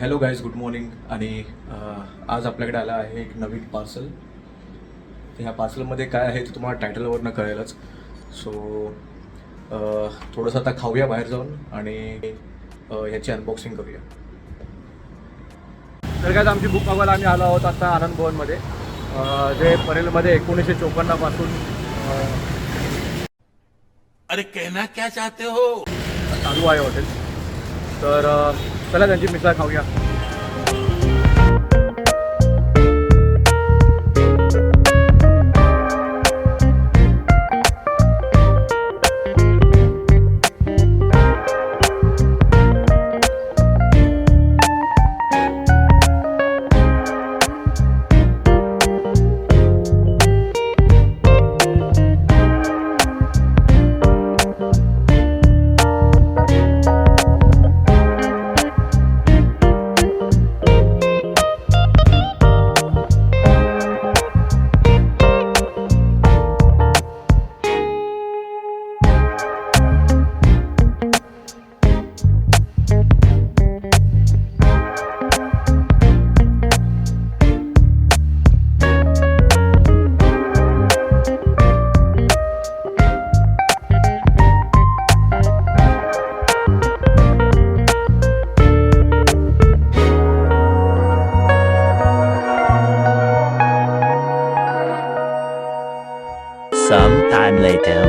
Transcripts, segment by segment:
Hello guys, good morning. आणि आज आपल्याकडे आला आहे एक नवीन पार्सल. तर ह्या पार्सलमध्ये काय आहे ते तुम्हाला टायटलवरनं कळेलच. सो थोडंसं आता खाऊया बाहेर जाऊन आणि ह्याची अनबॉक्सिंग करूया. तर काय, आमची बुक बघायला आम्ही आलो आहोत आता आनंद भवनमध्ये, जे परेलमध्ये 1954 पासून अरे कहना क्या चाहते हो चालू आहे हॉटेल. तर चला त्यांची मिसळ खाऊया. Some time later.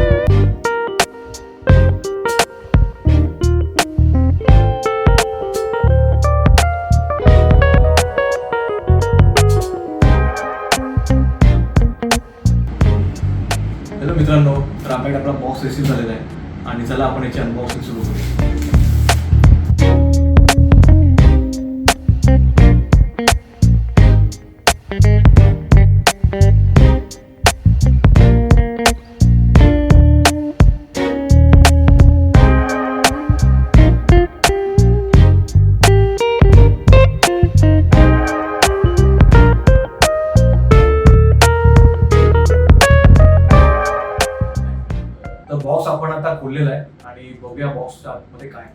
हॅलो मित्रांनो, तर आपल्याकडे आपला बॉक्स रिसीव्ह झालेला आहे आणि चला आपण याची अनबॉक्सिंग सुरू करूया. बॉक्स आपण आता खोललेला आहे आणि बघूया बॉक्सच्या आतमध्ये काय.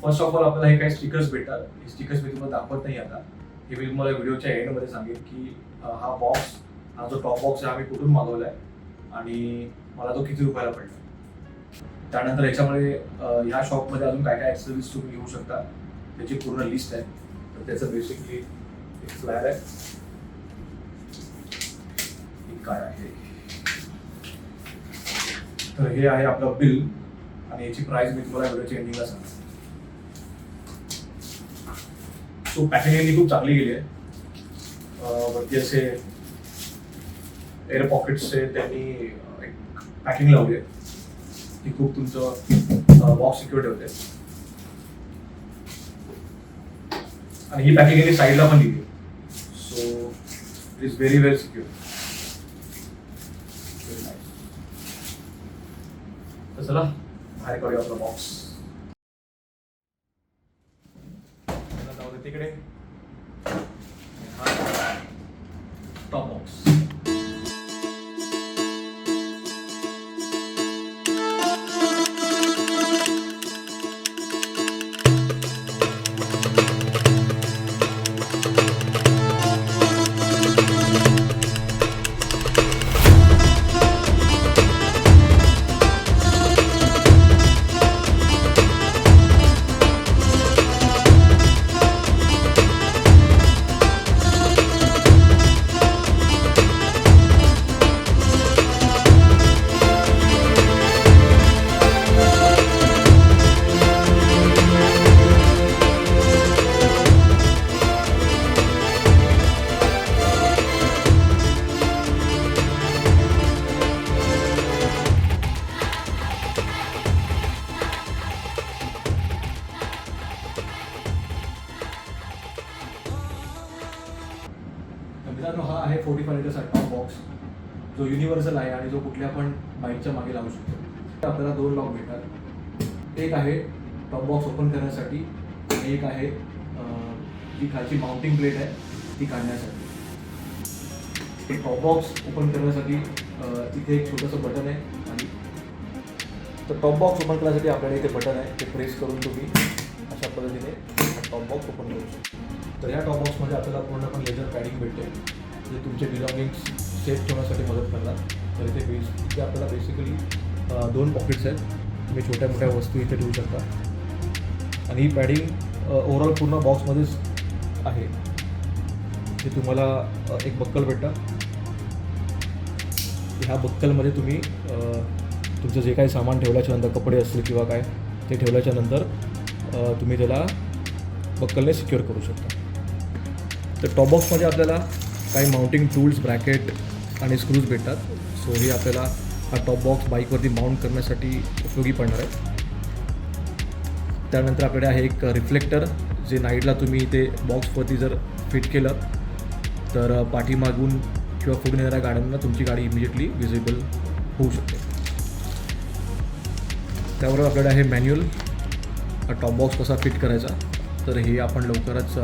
फर्स्ट ऑफ ऑल आपल्याला हे काही स्टिकर्स भेटतात. हे स्टिकर्स मी तुम्हाला दाखवत नाही आता, हे मी तुम्हाला व्हिडिओच्या एंडमध्ये सांगेन की हा बॉक्स, हा जो टॉप बॉक्स आहे, आम्ही कुठून मागवला आहे आणि मला तो किती रुपयाला पडला. त्यानंतर याच्यामध्ये ह्या शॉपमध्ये अजून काय काय ॲक्सेसरीज तुम्ही घेऊ शकता त्याची पूर्ण लिस्ट आहे. तर त्याचं बेसिकली एक फ्लायर आहे, काय आहे. तर हे आहे आपलं बिल आणि याची प्राइस मी तुम्हाला व्हिडिओच्या एंडिंगला सांगतो. सो पॅकिंग खूप चांगली गेली आहे. वरती असे एअर पॉकेट्सचे त्यांनी एक पॅकिंग लावली आहे, ती खूप तुमचं बॉक्स सिक्युअर ठेवते. आणि ही पॅकिंग साईडला पण दिली, so it is very well secure. तर चला बाहेर काढूया आपला बॉक्स. तिकडे टॉप बॉक्स. मित्रांनो, हा आहे 45 लिटरचा टॉप बॉक्स, जो युनिव्हर्सल आहे आणि जो कुठल्या पण बाईकच्या मागे लावू शकतो. आपल्याला 2 लॉक भेटतात. एक आहे टॉप बॉक्स ओपन करण्यासाठी आणि एक आहे जी खालची माउंटिंग प्लेट आहे ती काढण्यासाठी. एक टॉप बॉक्स ओपन करण्यासाठी इथे एक छोटंसं बटन आहे आणि तर टॉप बॉक्स ओपन करण्यासाठी आपल्याला इथे बटन आहे, ते प्रेस करून तुम्ही अशा पद्धतीने हा टॉप बॉक्स ओपन करू शकता. तर या टॉप बॉक्समध्ये आपल्याला पूर्णपणे लेझर पॅडिंग भेटते, जे तुमचे बिलॉंगिंग्स सेफ ठेवण्यासाठी मदत करतात. तर इथे आपल्याला बेसिकली 2 पॉकेट्स आहेत, तुम्ही छोट्या मोठ्या वस्तू इथे ठेवू शकता. आणि ही पॅडिंग ओव्हरऑल पूर्ण बॉक्समध्येच आहे. जे तुम्हाला एक बक्कल भेटतं. ह्या बक्कलमध्ये तुम्ही तुमचं जे काही सामान ठेवल्याच्या नंतर, कपडे असतील किंवा काय, ते ठेवल्याच्या नंतर तुम्ही त्याला बक्कलने सिक्युअर करू शकता. तर टॉप बॉक्समध्ये आपल्याला काही माउंटिंग टूल्स, ब्रॅकेट आणि स्क्रूज भेटतात. सो हे आपल्याला हा टॉप बॉक्स बाईकवरती माउंट करण्यासाठी उपयोगी पडणार आहे. त्यानंतर आपल्याकडे आहे एक रिफ्लेक्टर, जे नाईटला तुम्ही ते बॉक्सवरती जर फिट केलं तर पाठीमागून किंवा पुढे येणाऱ्या गाड्यांना तुमची गाडी इमिजिएटली विजिबल होऊ शकते. त्याबरोबर आपल्याकडे आहे मॅन्युअल, हा टॉप बॉक्स कसा फिट करायचा. तर हे आपण लवकरच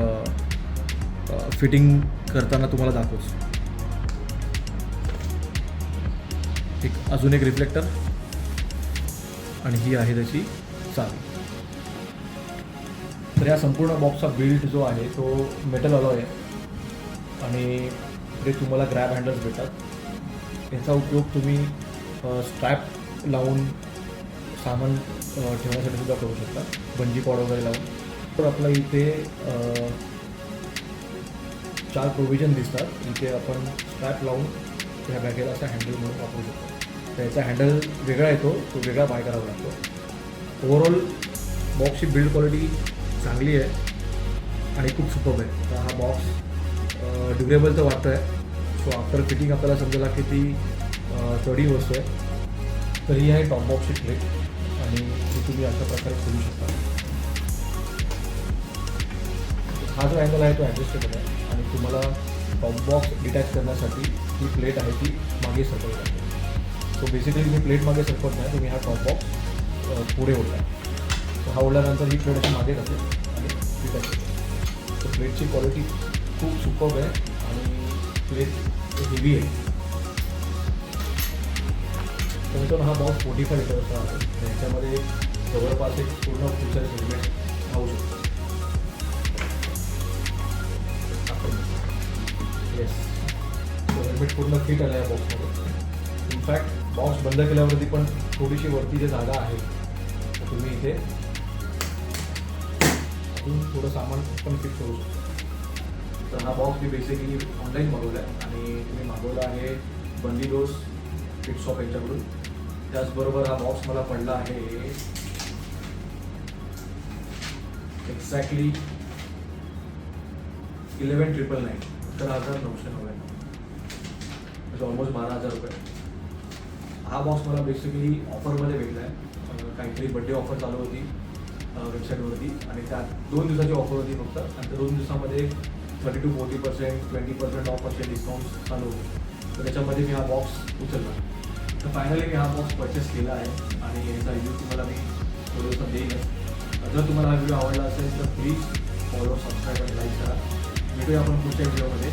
फिटिंग करताना तुम्हाला दाखवूच. अजून एक रिफ्लेक्टर आणि ही आहे त्याची चावी. तर या संपूर्ण बॉक्सचा बिल्ड जो आहे तो मेटल अलॉय आहे आणि ते तुम्हाला ग्रॅब हँडल्स भेटतात. याचा उपयोग तुम्ही स्ट्रॅप लावून सामान ठेवण्यासाठी सुद्धा करू शकता, बंजी कॉर्ड वगैरे लावून. तर आपला इथे 4 प्रोव्हिजन दिसतात. इथे आपण स्ट्रॅप लावून त्या बॅगेला असा हँडल म्हणून वापरू शकतो. त्याचा हँडल वेगळा येतो, तो वेगळा बाय करावा लागतो. ओव्हरऑल बॉक्सची बिल्ड क्वालिटी चांगली आहे आणि खूप सुपर्ब आहे. तर हा बॉक्स ड्युरेबल तर वाटतो आहे. सो आफ्टर फिटिंग आपल्याला समजायला की ती स्टडी वस्तू आहे. तर ही आहे टॉप बॉक्सची प्लेट आणि ती तुम्ही अशा प्रकारे खोलू शकता. हा जो अँगल आहे तो ॲडजस्टेबल आहे आणि तुम्हाला टॉप बॉक्स डिटॅच करण्यासाठी ही प्लेट आहे ती मागे सरकवली जाते. सो बेसिकली तुम्ही प्लेट मागे सरकवत नाही, तुम्ही हा टॉप बॉक्स पुढे ओढला. सो हा ओढल्यानंतर ही प्लेट अशी मागे जाते आणि डिटॅच होते. तर प्लेटची क्वालिटी खूप सुपर्ब आहे आणि प्लेट हेवी आहे. त्यानंतर हा बॉक्स 45 लिटरचा आहे. याच्यामध्ये जवळपास एक पूर्ण फ्युचर हेल्मेट राहू शकतो. येस, हेल्मेट पूर्ण फिट आलं आहे बॉक्समध्ये. इनफॅक्ट बॉक्स बंद केल्यावरती पण थोडीशी वरती जी जागा आहे तर तुम्ही इथे अजून थोडं सामान पण फिट करू शकता. तर हा बॉक्स मी बेसिकली ऑनलाईन मागवला आहे आणि तुम्ही मागवला आहे बंदी डोस फिट शॉप यांच्याकडून. त्याचबरोबर हा बॉक्स मला पडला आहे एक्झॅक्टली 11,999, 11,999, म्हणजे ऑलमोस्ट 12,000 रुपये. हा बॉक्स मला बेसिकली ऑफरमध्ये भेटला आहे. काहीतरी बड्डे ऑफर चालू होती वेबसाईटवरती आणि त्यात 2 दिवसाची ऑफर होती फक्त. आणि त्या 2 दिवसामध्ये 30 to 40%, 20% ऑफ असे डिस्काउंट्स चालू होते. तर त्याच्यामध्ये मी हा बॉक्स उचलला. तर फायनली मी हा बॉक्स परचेस केला आहे आणि याचा रिव्ह्यू तुम्हाला मी थोडं दिवसात देईनच. जर तुम्हाला हा व्हिडिओ आवडला असेल तर प्लीज फॉलो, सबस्क्राईब आणि लाईक करा. भेटूया आपण पुढच्या व्हिडिओमध्ये.